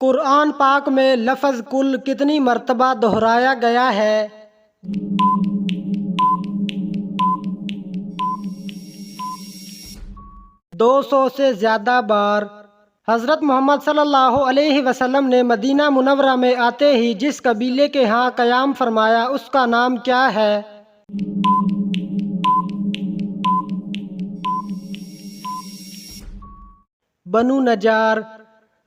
قرآن پاک میں لفظ کل کتنی مرتبہ دہرایا گیا ہے؟ 200 سے زیادہ بار۔ حضرت محمد صلی اللہ علیہ وسلم نے مدینہ منورہ میں آتے ہی جس قبیلے کے ہاں قیام فرمایا اس کا نام کیا ہے؟ بنو نجار۔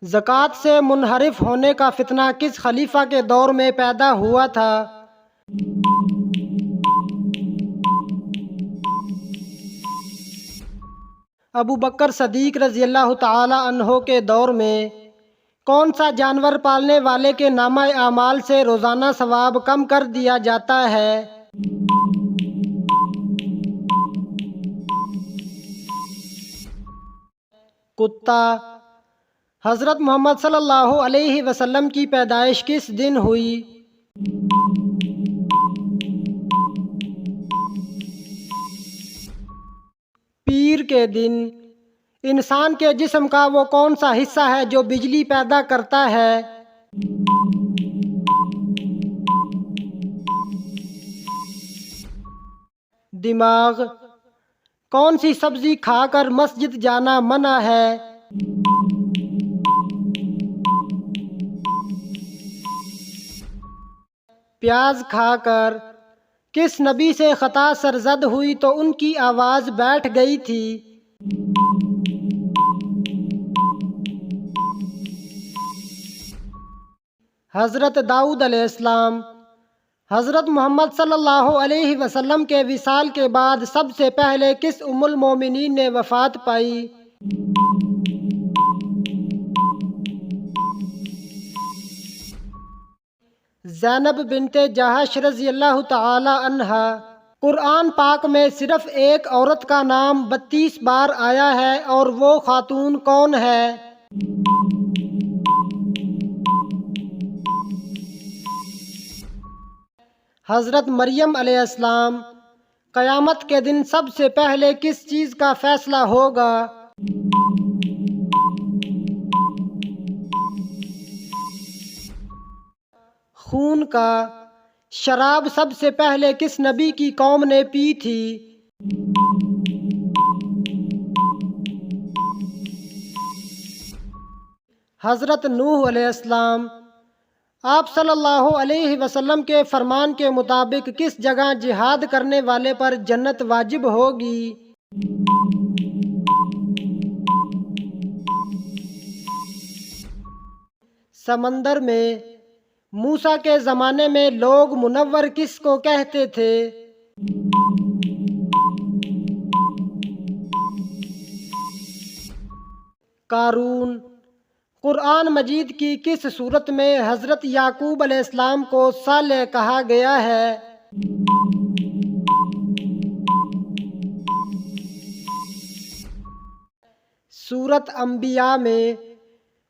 زکوٰۃ سے منحرف ہونے کا فتنہ کس خلیفہ کے دور میں پیدا ہوا تھا؟ ابو بکر صدیق رضی اللہ تعالی عنہ کے دور میں۔ کون سا جانور پالنے والے کے نامہ اعمال سے روزانہ ثواب کم کر دیا جاتا ہے؟ کتا۔ حضرت محمد صلی اللہ علیہ وسلم کی پیدائش کس دن ہوئی؟ پیر کے دن۔ انسان کے جسم کا وہ کون سا حصہ ہے جو بجلی پیدا کرتا ہے؟ دماغ۔ کون سی سبزی کھا کر مسجد جانا منع ہے؟ پیاز کھا کر۔ کس نبی سے خطا سرزد ہوئی تو ان کی آواز بیٹھ گئی تھی؟ حضرت داؤد علیہ السلام۔ حضرت محمد صلی اللہ علیہ وسلم کے وصال کے بعد سب سے پہلے کس ام المومنین نے وفات پائی؟ زینب بنت جہش رضی اللہ تعالی عنہا۔ قرآن پاک میں صرف ایک عورت کا نام 32 بار آیا ہے اور وہ خاتون کون ہے؟ حضرت مریم علیہ السلام۔ قیامت کے دن سب سے پہلے کس چیز کا فیصلہ ہوگا؟ خون کا۔ شراب سب سے پہلے کس نبی کی قوم نے پی تھی؟ حضرت نوح علیہ السلام۔ آپ صلی اللہ علیہ وسلم کے فرمان کے مطابق کس جگہ جہاد کرنے والے پر جنت واجب ہوگی؟ سمندر میں۔ موسیٰ کے زمانے میں لوگ منور کس کو کہتے تھے؟ قارون۔ قرآن مجید کی کس صورت میں حضرت یعقوب علیہ السلام کو صالح کہا گیا ہے؟ سورۃ انبیاء میں۔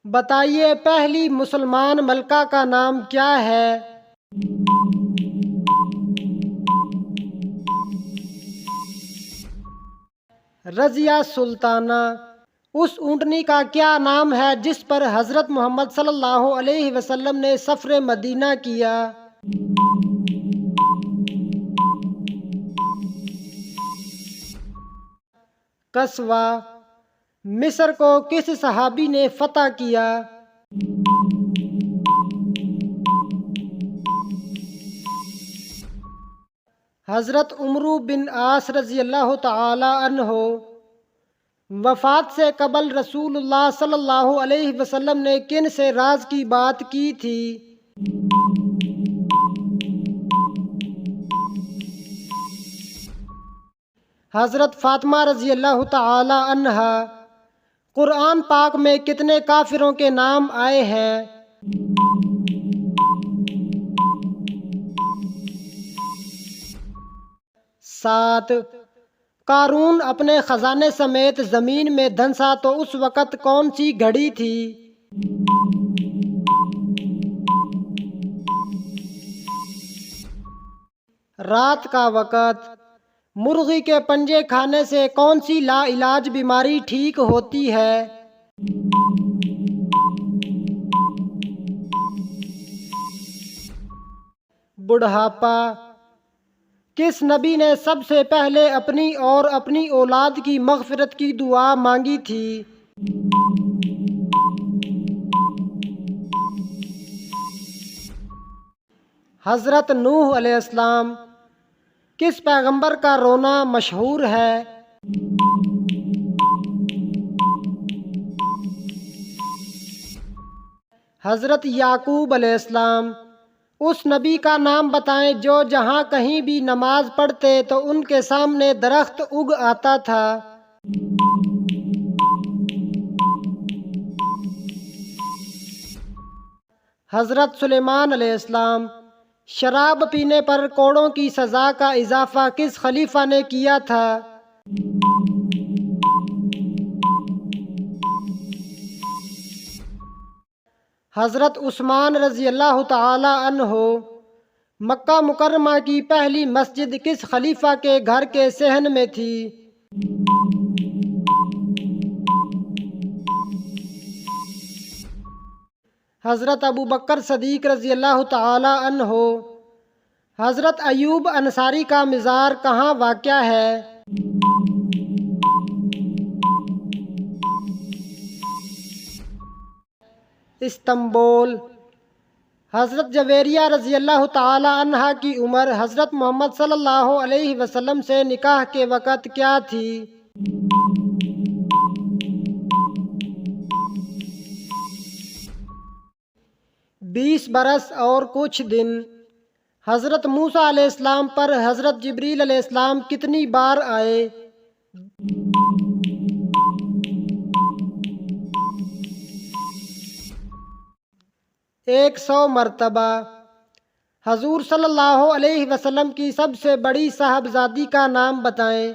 بتائیے پہلی مسلمان ملکہ کا نام کیا ہے؟ رضیہ سلطانہ۔ اس اونٹنی کا کیا نام ہے جس پر حضرت محمد صلی اللہ علیہ وسلم نے سفر مدینہ کیا؟ قصوہ۔ مصر کو کس صحابی نے فتح کیا؟ حضرت عمرو بن عاص رضی اللہ تعالی عنہ۔ وفات سے قبل رسول اللہ صلی اللہ علیہ وسلم نے کن سے راز کی بات کی تھی؟ حضرت فاطمہ رضی اللہ تعالی عنہا۔ قرآن پاک میں کتنے کافروں کے نام آئے ہیں؟ 7۔ قارون اپنے خزانے سمیت زمین میں دھنسا تو اس وقت کون سی گھڑی تھی؟ رات کا وقت۔ مرغی کے پنجے کھانے سے کون سی لا علاج بیماری ٹھیک ہوتی ہے؟ بڑھاپا۔ کس نبی نے سب سے پہلے اپنی اور اپنی اولاد کی مغفرت کی دعا مانگی تھی؟ حضرت نوح علیہ السلام۔ کس پیغمبر کا رونا مشہور ہے؟ حضرت یعقوب علیہ السلام۔ اس نبی کا نام بتائیں جو جہاں کہیں بھی نماز پڑھتے تو ان کے سامنے درخت اگ آتا تھا۔ حضرت سلیمان علیہ السلام۔ شراب پینے پر کوڑوں کی سزا کا اضافہ کس خلیفہ نے کیا تھا؟ حضرت عثمان رضی اللہ تعالی عنہ۔ مکہ مکرمہ کی پہلی مسجد کس خلیفہ کے گھر کے صحن میں تھی؟ حضرت ابوبکر صدیق رضی اللہ تعالی عنہ۔ حضرت ایوب انصاری کا مزار کہاں واقع ہے؟ استنبول۔ حضرت جویریہ رضی اللہ تعالی عنہا کی عمر حضرت محمد صلی اللہ علیہ وسلم سے نکاح کے وقت کیا تھی؟ 20 برس اور کچھ دن۔ حضرت موسیٰ علیہ السلام پر حضرت جبریل علیہ السلام کتنی بار آئے؟ 100 مرتبہ۔ حضور صلی اللہ علیہ وسلم کی سب سے بڑی صاحبزادی کا نام بتائیں۔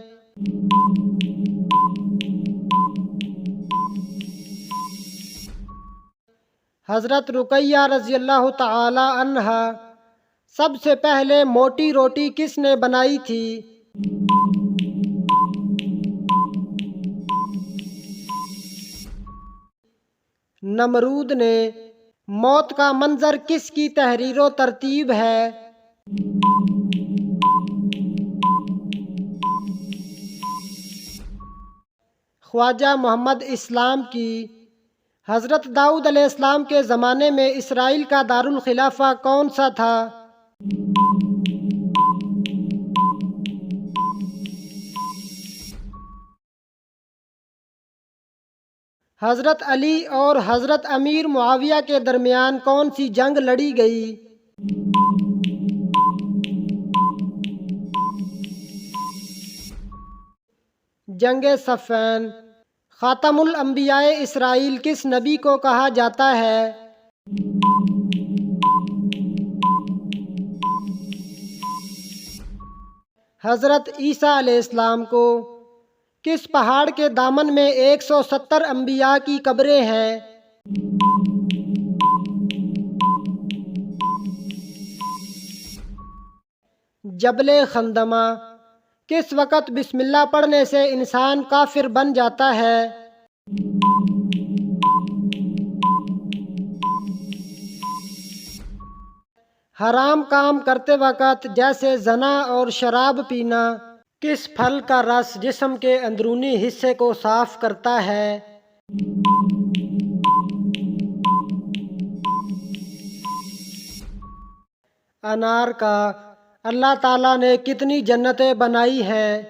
حضرت رقیہ رضی اللہ تعالی عنہا۔ سب سے پہلے موٹی روٹی کس نے بنائی تھی؟ نمرود نے۔ موت کا منظر کس کی تحریر و ترتیب ہے؟ خواجہ محمد اسلام کی۔ حضرت داؤد علیہ السلام کے زمانے میں اسرائیل کا دارالخلافہ کون سا تھا؟ حضرت علی اور حضرت امیر معاویہ کے درمیان کون سی جنگ لڑی گئی؟ جنگ صفین۔ خاتم الانبیاء اسرائیل کس نبی کو کہا جاتا ہے؟ حضرت عیسیٰ علیہ السلام کو۔ کس پہاڑ کے دامن میں 170 انبیاء کی قبریں ہیں؟ جبل خندمہ۔ کس وقت بسم اللہ پڑھنے سے انسان کافر بن جاتا ہے؟ حرام کام کرتے وقت جیسے زنا اور شراب پینا۔ کس پھل کا رس جسم کے اندرونی حصے کو صاف کرتا ہے؟ انار کا۔ اللہ تعالیٰ نے کتنی جنتیں بنائی ہیں؟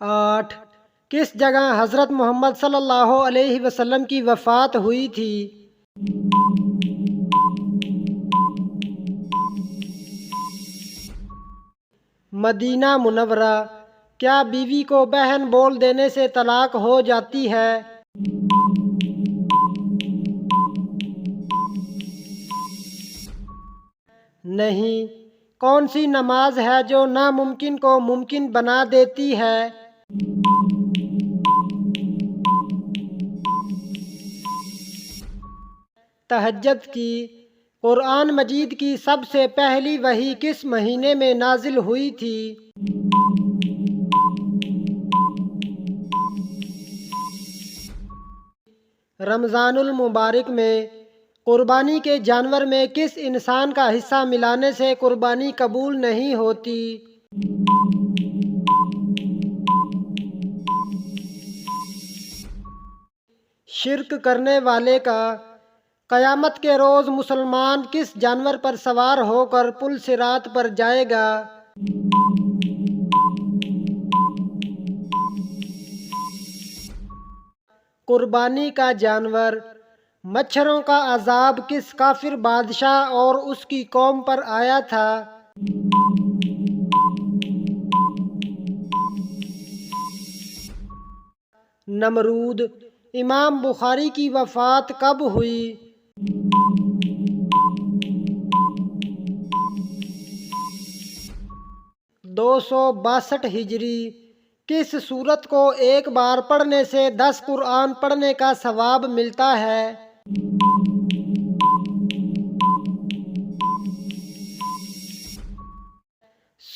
8۔ کس جگہ حضرت محمد صلی اللہ علیہ وسلم کی وفات ہوئی تھی؟ مدینہ منورہ۔ کیا بیوی کو بہن بول دینے سے طلاق ہو جاتی ہے؟ نہیں۔ کون سی نماز ہے جو ناممکن کو ممکن بنا دیتی ہے؟ تہجد کی۔ قرآن مجید کی سب سے پہلی وحی کس مہینے میں نازل ہوئی تھی؟ رمضان المبارک میں قربانی کے جانور میں کس انسان کا حصہ ملانے سے قربانی قبول نہیں ہوتی؟ شرک کرنے والے کا قیامت کے روز مسلمان کس جانور پر سوار ہو کر پل صراط پر جائے گا؟ قربانی کا جانور۔ مچھروں کا عذاب کس کافر بادشاہ اور اس کی قوم پر آیا تھا؟ نمرود۔ امام بخاری کی وفات کب ہوئی؟ 262 ہجری۔ کس سورت کو ایک بار پڑھنے سے 10 قرآن پڑھنے کا ثواب ملتا ہے؟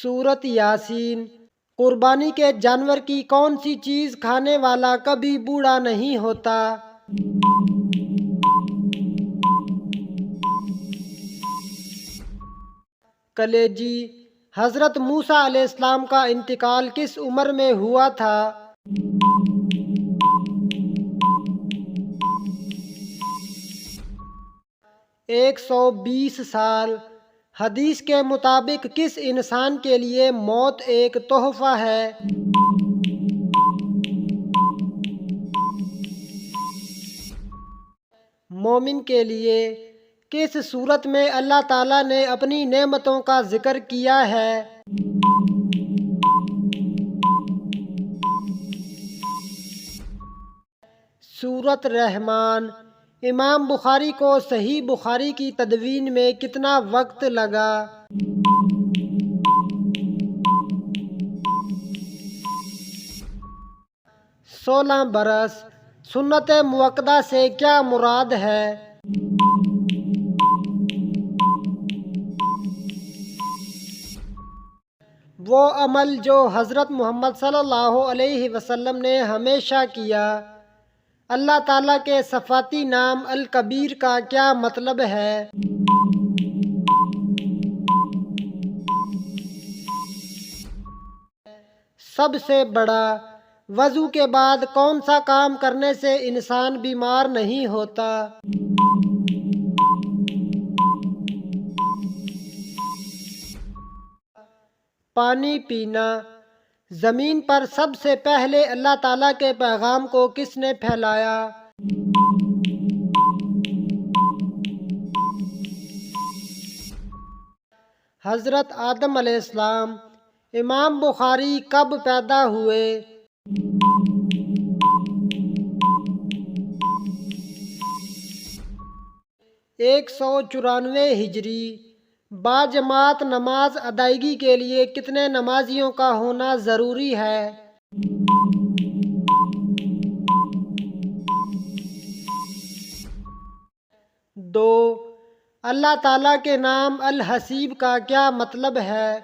سورت یاسین۔ قربانی کے جانور کی کون سی چیز کھانے والا کبھی بوڑھا نہیں ہوتا؟ کلیجی۔ حضرت موسیٰ علیہ السلام کا انتقال کس عمر میں ہوا تھا؟ 120 سال۔ حدیث کے مطابق کس انسان کے لیے موت ایک تحفہ ہے؟ مومن کے لیے۔ کس صورت میں اللہ تعالیٰ نے اپنی نعمتوں کا ذکر کیا ہے؟ سورت رحمان۔ امام بخاری کو صحیح بخاری کی تدوین میں کتنا وقت لگا؟ 16 برس۔ سنت موقدہ سے کیا مراد ہے؟ وہ عمل جو حضرت محمد صلی اللہ علیہ وسلم نے ہمیشہ کیا۔ اللہ تعالیٰ کے صفاتی نام الکبیر کا کیا مطلب ہے؟ سب سے بڑا۔ وضو کے بعد کون سا کام کرنے سے انسان بیمار نہیں ہوتا؟ پانی پینا۔ زمین پر سب سے پہلے اللہ تعالیٰ کے پیغام کو کس نے پھیلایا؟ حضرت آدم علیہ السلام۔ امام بخاری کب پیدا ہوئے؟ 194 ہجری۔ باجماعت نماز ادائیگی کے لیے کتنے نمازیوں کا ہونا ضروری ہے؟ 2۔ اللہ تعالیٰ کے نام الحسیب کا کیا مطلب ہے؟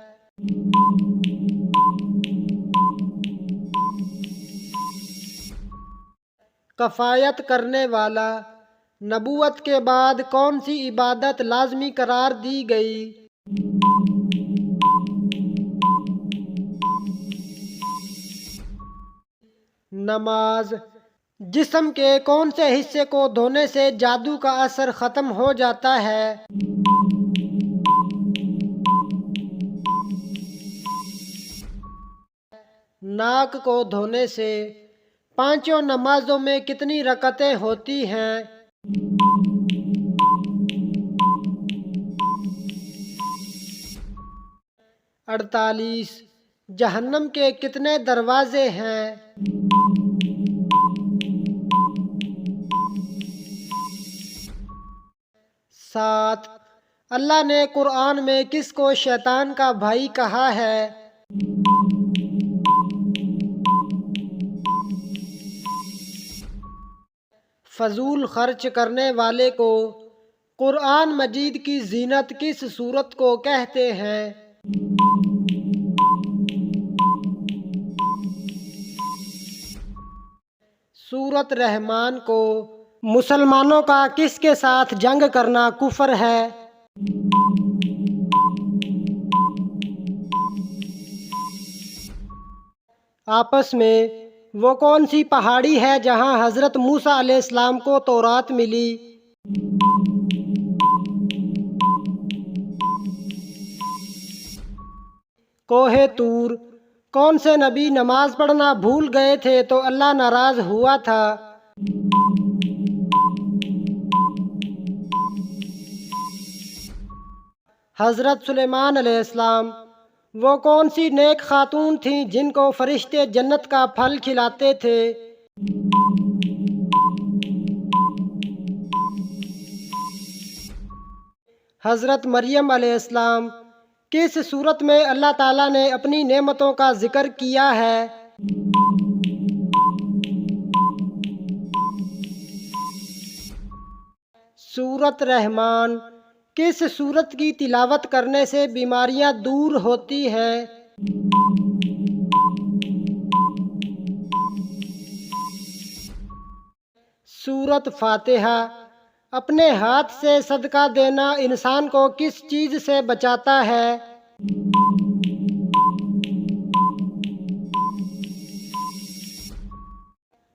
کفایت کرنے والا۔ نبوت کے بعد کون سی عبادت لازمی قرار دی گئی؟ نماز۔ جسم کے کون سے حصے کو دھونے سے جادو کا اثر ختم ہو جاتا ہے؟ ناک کو دھونے سے۔ پانچوں نمازوں میں کتنی رکعتیں ہوتی ہیں؟ 48۔ جہنم کے کتنے دروازے ہیں؟ 7۔ اللہ نے قرآن میں کس کو شیطان کا بھائی کہا ہے؟ فضول خرچ کرنے والے کو۔ قرآن مجید کی زینت کس سورت کو کہتے ہیں؟ سورت رحمان کو۔ مسلمانوں کا کس کے ساتھ جنگ کرنا کفر ہے؟ آپس میں وہ کون سی پہاڑی ہے جہاں حضرت موسیٰ علیہ السلام کو تورات ملی؟ کوہ طور۔ کون سے نبی نماز پڑھنا بھول گئے تھے تو اللہ ناراض ہوا تھا؟ حضرت سلیمان علیہ السلام۔ وہ کون سی نیک خاتون تھیں جن کو فرشتے جنت کا پھل کھلاتے تھے؟ حضرت مریم علیہ السلام۔ کس صورت میں اللہ تعالیٰ نے اپنی نعمتوں کا ذکر کیا ہے؟ سورۃ رحمان۔ کس سورت کی تلاوت کرنے سے بیماریاں دور ہوتی ہیں؟ سورۃ فاتحہ۔ اپنے ہاتھ سے صدقہ دینا انسان کو کس چیز سے بچاتا ہے؟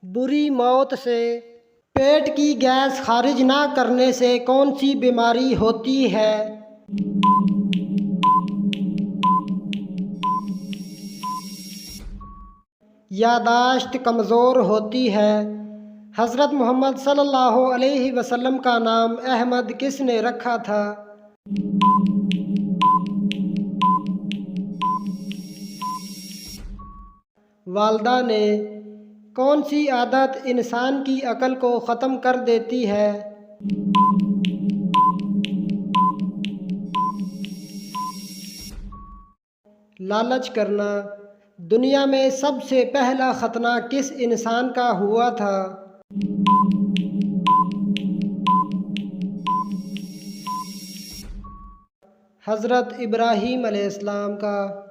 بری موت سے۔ پیٹ کی گیس خارج نہ کرنے سے کون سی بیماری ہوتی ہے؟ یادداشت کمزور ہوتی ہے۔ حضرت محمد صلی اللہ علیہ وسلم کا نام احمد کس نے رکھا تھا؟ والدہ نے۔ کون سی عادت انسان کی عقل کو ختم کر دیتی ہے؟ لالچ کرنا۔ دنیا میں سب سے پہلا ختنہ کس انسان کا ہوا تھا؟ حضرت ابراہیم علیہ السلام کا۔